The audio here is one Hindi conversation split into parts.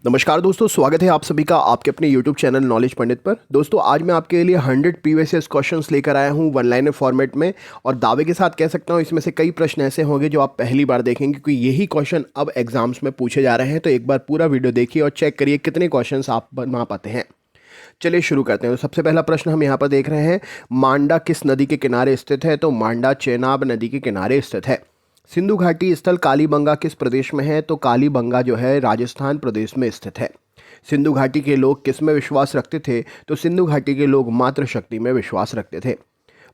नमस्कार दोस्तों, स्वागत है आप सभी का आपके अपने YouTube चैनल नॉलेज पंडित पर। दोस्तों आज मैं आपके लिए 100 प्रीवियस ईयर क्वेश्चंस लेकर आया हूं वन लाइनर फॉर्मेट में, और दावे के साथ कह सकता हूं इसमें से कई प्रश्न ऐसे होंगे जो आप पहली बार देखेंगे, क्योंकि यही क्वेश्चन अब एग्जाम्स में पूछे जा रहे हैं। तो एक बार पूरा वीडियो देखिए और चेक करिए कितने क्वेश्चन आप बना पाते हैं। चलिए शुरू करते हैं। तो सबसे पहला प्रश्न हम यहाँ पर देख रहे हैं, मांडा किस नदी के किनारे स्थित है? तो मांडा चेनाब नदी के किनारे स्थित है। सिंधु घाटी स्थल कालीबंगा किस प्रदेश में है? तो कालीबंगा जो है राजस्थान प्रदेश में स्थित है। सिंधु घाटी के लोग किस में विश्वास रखते थे? तो सिंधु घाटी के लोग मातृशक्ति में विश्वास रखते थे।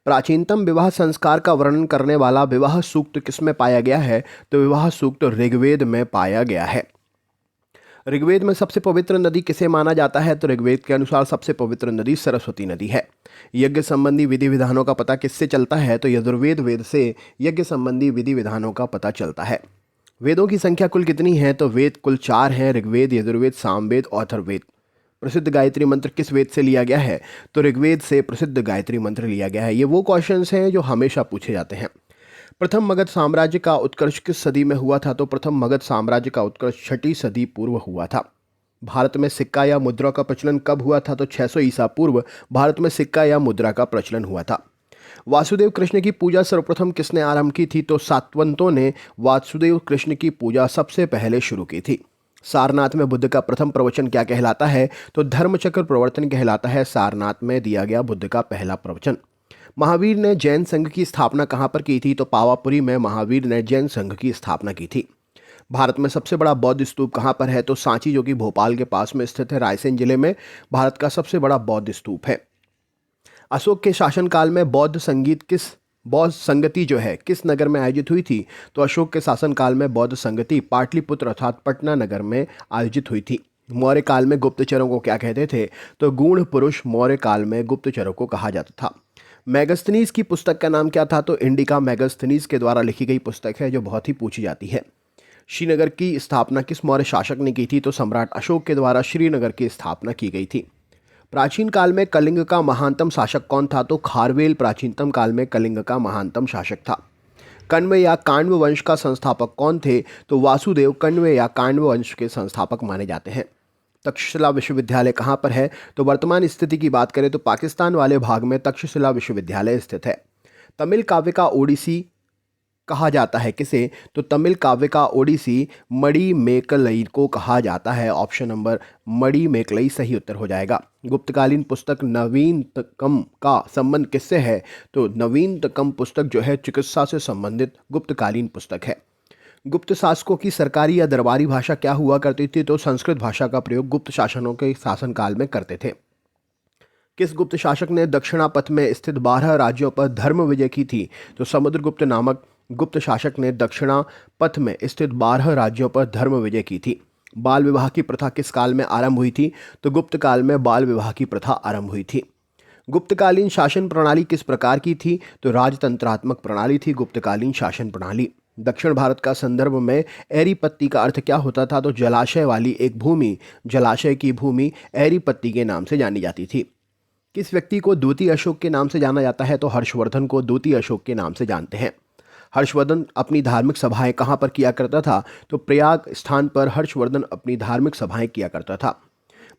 प्राचीनतम विवाह संस्कार का वर्णन करने वाला विवाह सूक्त किस में पाया गया है? तो विवाह सूक्त ऋग्वेद में पाया गया है। ऋग्वेद में सबसे पवित्र नदी किसे माना जाता है? तो ऋग्वेद के अनुसार सबसे पवित्र नदी सरस्वती नदी है। यज्ञ संबंधी विधि विधानों का पता किससे चलता है? तो यजुर्वेद वेद से यज्ञ संबंधी विधि विधानों का पता चलता है। वेदों की संख्या कुल कितनी है? तो वेद कुल 4 हैं, ऋग्वेद, यजुर्वेद, सामवेद, अथर्ववेद। प्रसिद्ध गायत्री मंत्र किस वेद से लिया गया है? तो ऋग्वेद से प्रसिद्ध गायत्री मंत्र लिया गया है। ये वो क्वेश्चंस हैं जो हमेशा पूछे जाते हैं। प्रथम मगध साम्राज्य का उत्कर्ष किस सदी में हुआ था? तो प्रथम मगध साम्राज्य का उत्कर्ष 6ठी सदी पूर्व हुआ था। भारत में सिक्का या मुद्रा का प्रचलन कब हुआ था? तो 600 ईसा पूर्व भारत में सिक्का या मुद्रा का प्रचलन हुआ था। वासुदेव कृष्ण की पूजा सर्वप्रथम किसने आरंभ की थी? तो सातवंतों ने वासुदेव कृष्ण की पूजा सबसे पहले शुरू की थी। सारनाथ में बुद्ध का प्रथम प्रवचन क्या कहलाता है? तो धर्मचक्र प्रवर्तन कहलाता है। सारनाथ में दिया गया बुद्ध का पहला प्रवचन। महावीर ने जैन संघ की स्थापना कहाँ पर की थी? तो पावापुरी में महावीर ने जैन संघ की स्थापना की थी। भारत में सबसे बड़ा बौद्ध स्तूप कहाँ पर है? तो सांची, जो कि भोपाल के पास में स्थित है, रायसेन जिले में भारत का सबसे बड़ा बौद्ध स्तूप है। अशोक के शासनकाल में बौद्ध संगति जो है किस नगर में आयोजित हुई थी? तो अशोक के शासनकाल में बौद्ध संगति पाटलिपुत्र अर्थात पटना नगर में आयोजित हुई थी। मौर्य काल में गुप्तचरों को क्या कहते थे? तो गूढ़ पुरुष मौर्य काल में गुप्तचरों को कहा जाता था। मैगस्थनीज की पुस्तक का नाम क्या था? तो इंडिका मैगस्थनीज के द्वारा लिखी गई पुस्तक है जो बहुत ही पूछी जाती है। श्रीनगर की स्थापना किस मौर्य शासक ने की थी? तो सम्राट अशोक के द्वारा श्रीनगर की स्थापना की गई थी। प्राचीन काल में कलिंग का महानतम शासक कौन था? तो खारवेल प्राचीनतम काल में कलिंग का महानतम शासक था। कण्व या काण्व वंश का संस्थापक कौन थे? तो वासुदेव कण्व या काण्व वंश के संस्थापक माने जाते हैं। तक्षशिला विश्वविद्यालय कहाँ पर है? तो वर्तमान स्थिति की बात करें तो पाकिस्तान वाले भाग में तक्षशिला विश्वविद्यालय स्थित है। तमिल काव्य का ओडिसी कहा जाता है किसे? तो तमिल काव्य का ओडिसी मणिमेकलई को कहा जाता है। ऑप्शन नंबर मणिमेकलई सही उत्तर हो जाएगा। गुप्तकालीन पुस्तक नवीनतकम का संबंध किससे है? तो नवीनतकम पुस्तक जो है चिकित्सा से संबंधित गुप्तकालीन पुस्तक है। गुप्त शासकों की सरकारी या दरबारी भाषा क्या हुआ करती थी? तो संस्कृत भाषा का प्रयोग गुप्त शासनों के शासनकाल में करते थे। किस गुप्त शासक ने दक्षिणापथ में स्थित 12 राज्यों पर धर्म विजय की थी? तो समुद्रगुप्त नामक गुप्त शासक ने दक्षिणापथ में स्थित 12 राज्यों पर धर्म विजय की थी। बाल विवाह की प्रथा किस काल में आरंभ हुई थी? तो गुप्त काल में बाल विवाह की प्रथा आरंभ हुई थी। गुप्तकालीन शासन प्रणाली किस प्रकार की थी? तो राजतंत्रात्मक प्रणाली थी गुप्तकालीन शासन प्रणाली। दक्षिण भारत का संदर्भ में एरीपत्ती का अर्थ क्या होता था? तो जलाशय वाली एक भूमि, जलाशय की भूमि एरीपत्ती के नाम से जानी जाती थी। किस व्यक्ति को द्वितीय अशोक के नाम से जाना जाता है? तो हर्षवर्धन को द्वितीय अशोक के नाम से जानते हैं। हर्षवर्धन अपनी धार्मिक सभाएं कहाँ पर किया करता था? तो प्रयाग स्थान पर हर्षवर्धन अपनी धार्मिक सभाएं किया करता था।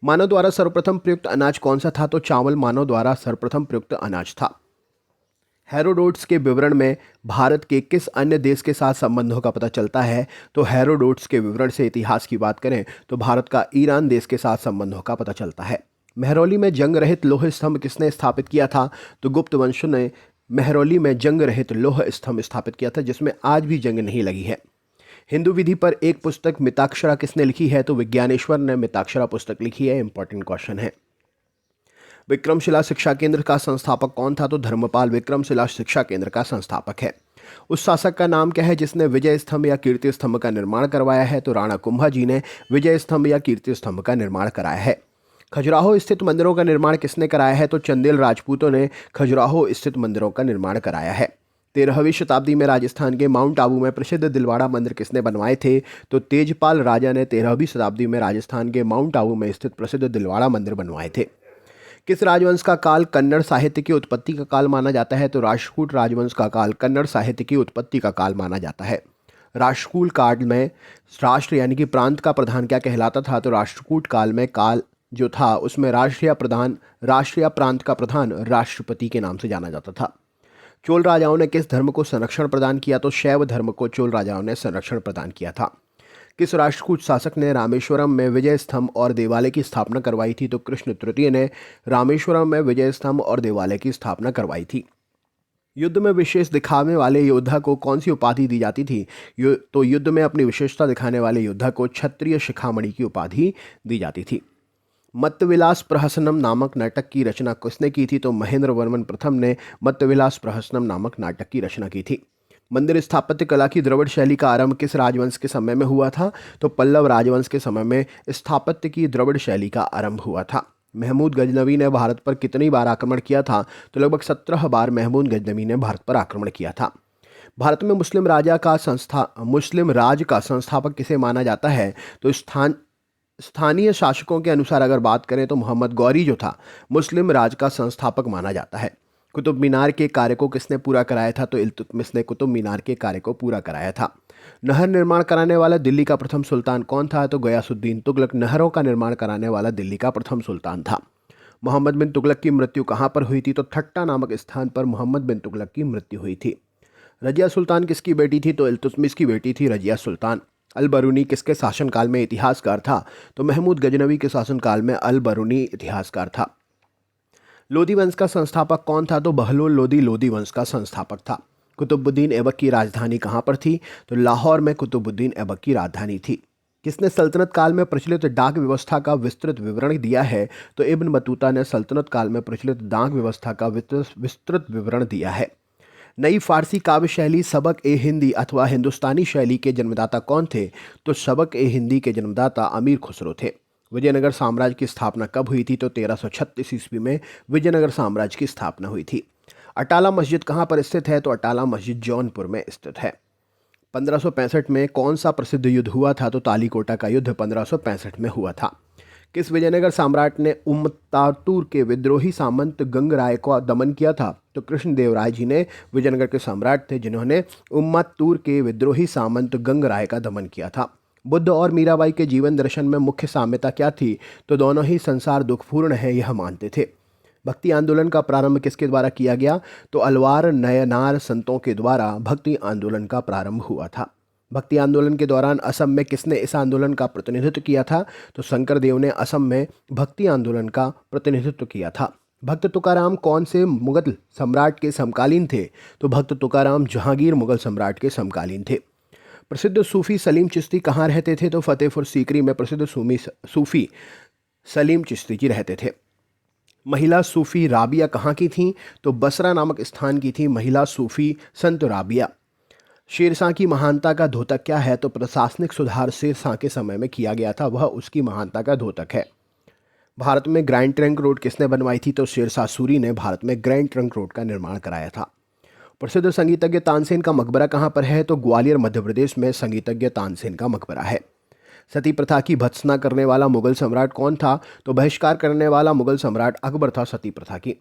मानव द्वारा सर्वप्रथम प्रयुक्त अनाज कौन सा था? तो चावल मानव द्वारा सर्वप्रथम प्रयुक्त अनाज था। हेरोडोट्स के विवरण में भारत के किस अन्य देश के साथ संबंधों का पता चलता है? तो हेरोडोट्स के विवरण से इतिहास की बात करें तो भारत का ईरान देश के साथ संबंधों का पता चलता है। मेहरौली में जंग रहित लौह स्तंभ किसने स्थापित किया था? तो गुप्त वंश ने मेहरौली में जंग रहित लौह स्तंभ स्थापित किया था, जिसमें आज भी जंग नहीं लगी है। हिंदू विधि पर एक पुस्तक मिताक्षरा किसने लिखी है? तो विज्ञानेश्वर ने मिताक्षरा पुस्तक लिखी है। इंपॉर्टेंट क्वेश्चन है। विक्रमशिला शिक्षा केंद्र का संस्थापक कौन था? तो धर्मपाल विक्रमशिला शिक्षा केंद्र का संस्थापक है। उस शासक का नाम क्या है जिसने विजय स्तंभ या कीर्ति स्तंभ का निर्माण करवाया है? तो राणा कुंभा जी ने विजय स्तंभ या कीर्ति स्तंभ का निर्माण कराया है। खजुराहो स्थित मंदिरों का निर्माण किसने कराया है? तो चंदेल राजपूतों ने खजुराहो स्थित मंदिरों का निर्माण कराया है। 13वीं शताब्दी में राजस्थान के माउंट आबू में प्रसिद्ध दिलवाड़ा मंदिर किसने बनवाए थे? तो तेजपाल राजा ने 13वीं शताब्दी में राजस्थान के माउंट आबू में स्थित प्रसिद्ध दिलवाड़ा मंदिर बनवाए थे। किस राजवंश का काल कन्नड़ साहित्य की उत्पत्ति का काल माना जाता है? तो राष्ट्रकूट राजवंश का काल कन्नड़ साहित्य की उत्पत्ति का काल माना जाता है। राष्ट्रकूट काल में राष्ट्र यानी कि प्रांत का प्रधान क्या कहलाता था? तो राष्ट्रकूट काल में काल जो था उसमें राष्ट्र या प्रांत का प्रधान राष्ट्रपति के नाम से जाना जाता था। चोल राजाओं ने किस धर्म को संरक्षण प्रदान किया? तो शैव धर्म को चोल राजाओं ने संरक्षण प्रदान किया था। किस राष्ट्रकूट शासक ने रामेश्वरम में विजय स्तंभ और देवालय की स्थापना करवाई थी? तो कृष्ण तृतीय ने रामेश्वरम में विजय स्तंभ और देवालय की स्थापना करवाई थी। युद्ध में विशेष दिखावे वाले योद्धा को कौन सी उपाधि दी जाती थी? तो युद्ध में अपनी विशेषता दिखाने वाले योद्धा को क्षत्रिय शिखामणि की उपाधि दी जाती थी। मत्तविलास प्रहसनम नामक नाटक की रचना किसने की थी? तो महेंद्र वर्मन प्रथम ने मत्तविलास प्रहसनम नामक नाटक की रचना की थी। मंदिर स्थापत्य कला की द्रविड़ शैली का आरंभ किस राजवंश के समय में हुआ था? तो पल्लव राजवंश के समय में स्थापत्य की द्रविड़ शैली का आरंभ हुआ था। महमूद गजनवी ने भारत पर कितनी बार आक्रमण किया था? तो लगभग 17 बार महमूद गजनवी ने भारत पर आक्रमण किया था। भारत में मुस्लिम राज का संस्थापक किसे माना जाता है? तो स्थानीय शासकों के अनुसार अगर बात करें तो मोहम्मद गौरी जो था मुस्लिम राज का संस्थापक माना जाता है। कुतुब मीनार के कार्य को किसने पूरा कराया था? तो इल्तुतमिश ने कुतुब मीनार के कार्य को पूरा कराया था। नहर निर्माण कराने वाला दिल्ली का प्रथम सुल्तान कौन था? तो गयासुद्दीन तुगलक नहरों का निर्माण कराने वाला दिल्ली का प्रथम सुल्तान था। मोहम्मद बिन तुगलक की मृत्यु कहाँ पर हुई थी? तो ठट्टा नामक स्थान पर मोहम्मद बिन तुगलक की मृत्यु हुई थी। रजिया सुल्तान किसकी बेटी थी? तो इल्तुतमिश की बेटी थी रजिया सुल्तान। अल बरूनी किसके शासनकाल में इतिहासकार था? तो महमूद गजनवी के शासनकाल में अल बरूनी इतिहासकार था। लोदी वंश का संस्थापक कौन था? तो बहलोल लोदी लोदी वंश का संस्थापक था। कुतुबुद्दीन ऐबक की राजधानी कहाँ पर थी? तो लाहौर में कुतुबुद्दीन ऐबक की राजधानी थी। किसने सल्तनत काल में प्रचलित डाक व्यवस्था का विस्तृत विवरण दिया है? तो इब्न बतूता ने सल्तनत काल में प्रचलित डाक व्यवस्था का विस्तृत विवरण दिया है। नई फारसी काव्य शैली सबक ए हिंदी अथवा हिंदुस्तानी शैली के जन्मदाता कौन थे? तो सबक ए हिंदी के जन्मदाता अमीर खुसरो थे। विजयनगर साम्राज्य की स्थापना कब हुई थी? तो 1336 ईस्वी में विजयनगर साम्राज्य की स्थापना हुई थी। अटाला मस्जिद कहाँ पर स्थित है? तो अटाला मस्जिद जौनपुर में स्थित है। 1565 में कौन सा प्रसिद्ध युद्ध हुआ था? तो तालीकोटा का युद्ध 1565 में हुआ था। किस विजयनगर सम्राट ने उम्मत्तातुर के विद्रोही सामंत गंगराय को दमन किया था? तो कृष्णदेवराय जी ने विजयनगर के सम्राट थे जिन्होंने उम्मत्तूर के विद्रोही सामंत गंगराय का दमन किया था। बुद्ध और मीराबाई के जीवन दर्शन में मुख्य साम्यता क्या थी? तो दोनों ही संसार दुखपूर्ण है यह मानते थे। भक्ति आंदोलन का प्रारंभ किसके द्वारा किया गया? तो अलवार नयनार संतों के द्वारा भक्ति आंदोलन का प्रारंभ हुआ था। भक्ति आंदोलन के दौरान असम में किसने इस आंदोलन का प्रतिनिधित्व किया था? तो शंकरदेव ने असम में भक्ति आंदोलन का प्रतिनिधित्व किया था। भक्त तुकाराम कौन से मुगल सम्राट के समकालीन थे? तो भक्त तुकाराम जहांगीर मुगल सम्राट के समकालीन थे। प्रसिद्ध सूफी सलीम चिश्ती कहाँ रहते थे? तो फतेहपुर सीकरी में प्रसिद्ध सूफी सलीम चिश्ती जी रहते थे। महिला सूफी राबिया कहाँ की थी? तो बसरा नामक स्थान की थी महिला सूफी संत राबिया। शेरशाह की महानता का द्योतक क्या है? तो प्रशासनिक सुधार शेरशाह के समय में किया गया था, वह उसकी महानता का द्योतक है। भारत में ग्रैंड ट्रंक रोड किसने बनवाई थी? तो शेरशाह सूरी ने भारत में ग्रैंड ट्रंक रोड का निर्माण कराया था। प्रसिद्ध संगीतज्ञ तानसेन का मकबरा कहाँ पर है? तो ग्वालियर मध्य प्रदेश में संगीतज्ञ तानसेन का मकबरा है। सती प्रथा की भत्सना करने वाला मुगल सम्राट कौन था? तो बहिष्कार करने वाला मुगल सम्राट अकबर था सती प्रथा की।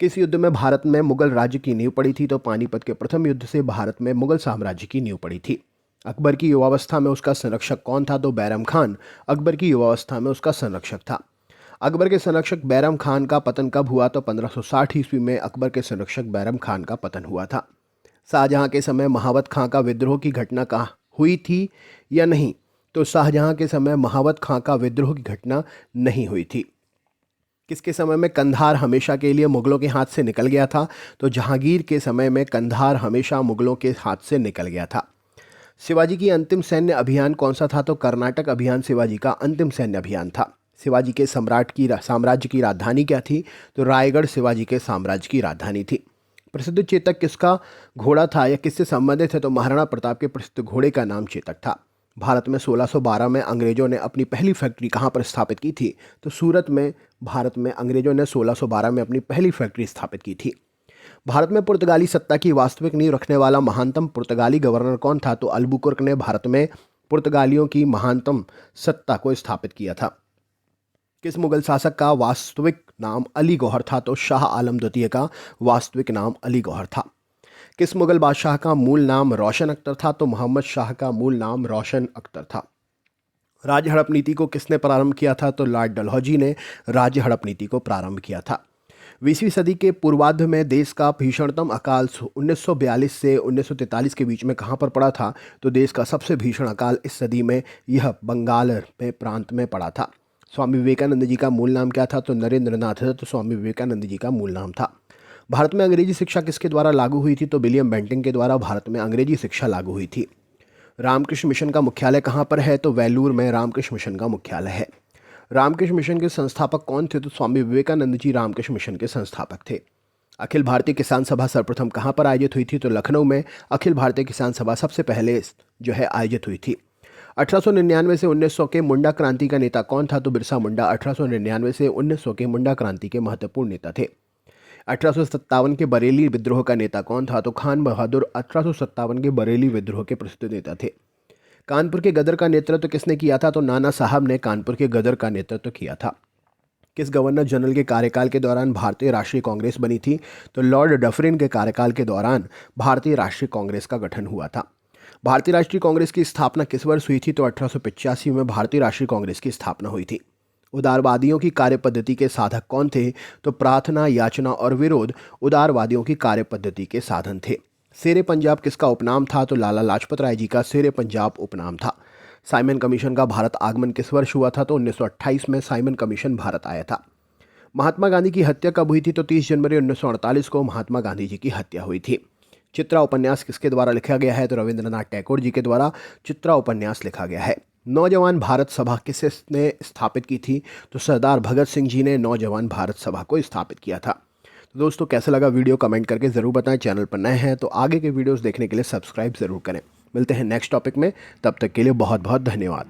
किस युद्ध में भारत में मुगल राज्य की नींव पड़ी थी? तो पानीपत के प्रथम युद्ध से भारत में मुगल साम्राज्य की नींव पड़ी थी। अकबर की युवावस्था में उसका संरक्षक कौन था? तो बैरम खान अकबर की युवावस्था में उसका संरक्षक था। अकबर के संरक्षक बैरम खान का पतन कब हुआ? तो 1560 ईस्वी में अकबर के संरक्षक बैरम खान का पतन हुआ था। शाहजहां के समय महावत खां का विद्रोह की घटना कहाँ हुई थी या नहीं? तो शाहजहां के समय महावत खां का विद्रोह की घटना नहीं हुई थी। किसके समय में कंधार हमेशा के लिए मुगलों के हाथ से निकल गया था? तो जहांगीर के समय में कंधार हमेशा मुगलों के हाथ से निकल गया था। शिवाजी की अंतिम सैन्य अभियान कौन सा था? तो कर्नाटक अभियान शिवाजी का अंतिम सैन्य अभियान था। शिवाजी के साम्राज्य की राजधानी क्या थी? तो रायगढ़ शिवाजी के साम्राज्य की राजधानी थी। प्रसिद्ध चेतक किसका घोड़ा था या किससे संबंधित है? तो महाराणा प्रताप के प्रसिद्ध घोड़े का नाम चेतक था। भारत में 1612 में अंग्रेजों ने अपनी पहली फैक्ट्री कहाँ पर स्थापित की थी? तो सूरत में भारत में अंग्रेजों ने 1612 में अपनी पहली फैक्ट्री स्थापित की थी। भारत में पुर्तगाली सत्ता की वास्तविक नींव रखने वाला महानतम पुर्तगाली गवर्नर कौन था? तो अल्बुकुर्क ने भारत में पुर्तगालियों की महानतम सत्ता को स्थापित किया था। किस मुगल शासक का वास्तविक नाम अली गौहर था? तो शाह आलम द्वितीय का वास्तविक नाम अली गौहर था। किस मुगल बादशाह का मूल नाम रोशन अख्तर था? तो मोहम्मद शाह का मूल नाम रोशन अख्तर था। राज्य हड़प नीति को किसने प्रारंभ किया था? तो लॉर्ड डलहौजी ने राज्य हड़प नीति को प्रारंभ किया था। 20वीं सदी के पूर्वार्ध में देश का भीषणतम अकाल 1942 से 1943 के बीच में कहाँ पर पड़ा था? तो देश का सबसे भीषण अकाल इस सदी में यह बंगाल में प्रांत में पड़ा था। स्वामी विवेकानंद जी का मूल नाम क्या था? तो नरेंद्र नाथ दत्त स्वामी विवेकानंद जी का मूल नाम था। भारत में अंग्रेजी शिक्षा किसके द्वारा लागू हुई थी? तो विलियम बेंटिंक के द्वारा भारत में अंग्रेजी शिक्षा लागू हुई थी। रामकृष्ण मिशन का मुख्यालय कहाँ पर है? तो वेलूर में रामकृष्ण मिशन का मुख्यालय है। रामकृष्ण मिशन के संस्थापक कौन थे? तो स्वामी विवेकानंद जी रामकृष्ण मिशन के संस्थापक थे। अखिल भारतीय किसान सभा सर्वप्रथम कहाँ पर आयोजित हुई थी? तो लखनऊ में अखिल भारतीय किसान सभा सबसे पहले जो है आयोजित हुई थी। 1899 से 1900 के मुंडा क्रांति का नेता कौन था? तो बिरसा मुंडा 1899 से 1900 के मुंडा क्रांति के महत्वपूर्ण नेता थे। 1857 के बरेली विद्रोह का नेता कौन था? तो खान बहादुर 1857 के बरेली विद्रोह के प्रसिद्ध नेता थे। कानपुर के गदर का नेतृत्व किसने किया था? तो नाना साहब ने कानपुर के गदर का नेतृत्व किया था। किस गवर्नर जनरल के कार्यकाल के दौरान भारतीय राष्ट्रीय कांग्रेस बनी थी? तो लॉर्ड डफरिन के कार्यकाल के दौरान भारतीय राष्ट्रीय कांग्रेस का गठन हुआ था। भारतीय राष्ट्रीय कांग्रेस की स्थापना किस वर्ष हुई थी? तो 1885 में भारतीय राष्ट्रीय कांग्रेस की स्थापना हुई थी। उदारवादियों की कार्यपद्धति के साधक कौन थे? तो प्रार्थना, याचना और विरोध उदारवादियों की कार्यपद्धति के साधन थे। शेरे पंजाब किसका उपनाम था? तो लाला लाजपत राय जी का शेरे पंजाब उपनाम था। साइमन कमीशन का भारत आगमन किस वर्ष हुआ था? तो 1928 में साइमन कमीशन भारत आया था। महात्मा गांधी की हत्या कब हुई थी? तो 30 जनवरी 1948 को महात्मा गांधी जी की हत्या हुई थी। चित्रा उपन्यास किसके द्वारा लिखा गया है? तो रविंद्रनाथ टैगोर जी के द्वारा चित्रा उपन्यास लिखा गया है। नौजवान भारत सभा किसने स्थापित की थी? तो सरदार भगत सिंह जी ने नौजवान भारत सभा को स्थापित किया था। तो दोस्तों कैसा लगा वीडियो कमेंट करके ज़रूर बताएं। चैनल पर नए हैं तो आगे के वीडियोस देखने के लिए सब्सक्राइब ज़रूर करें। मिलते हैं नेक्स्ट टॉपिक में, तब तक के लिए बहुत बहुत धन्यवाद।